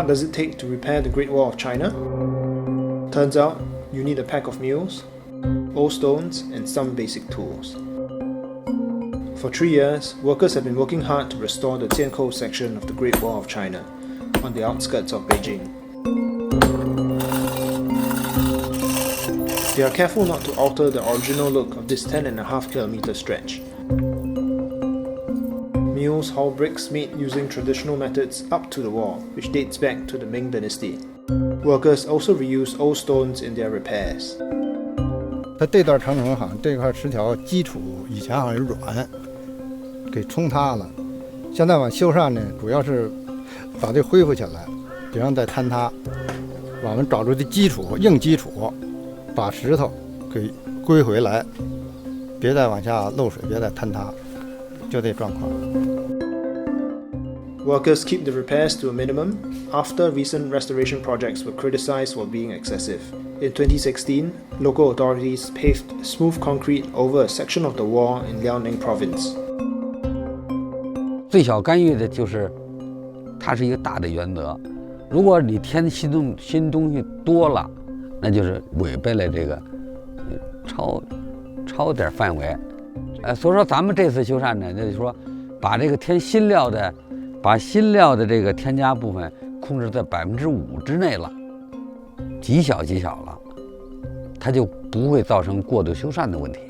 What does it take to repair the Great Wall of China? Turns out, you need a pack of mules, old stones, and some basic tools. For 3 years, workers have been working hard to restore the Jiankou section of the Great Wall of China, on the outskirts of Beijing. They are careful not to alter the original look of this 10.5-kilometer stretch. Mules haul bricks made using traditional methods up to the wall, which dates back to the Ming Dynasty. Workers also reuse old stones in their repairs. 它这段长城好像这块石条基础以前好像软，给冲塌了。现在往修缮呢，主要是把这恢复起来，别让再坍塌。我们找出的基础硬基础，把石头给归回来，别再往下漏水，别再坍塌，就这状况。Workers keep the repairs to a minimum after recent restoration projects were criticized for being excessive. In 2016, local authorities paved smooth concrete over a section of the wall in Liaoning province. 最小干预的就是，它是一个大的原则。如果你添新东西多了，那就是违背了这个超点范围。所以说咱们这次修缮呢，就是说把这个把新料的这个添加部分控制在5%之内了，极小了，它就不会造成过度修缮的问题。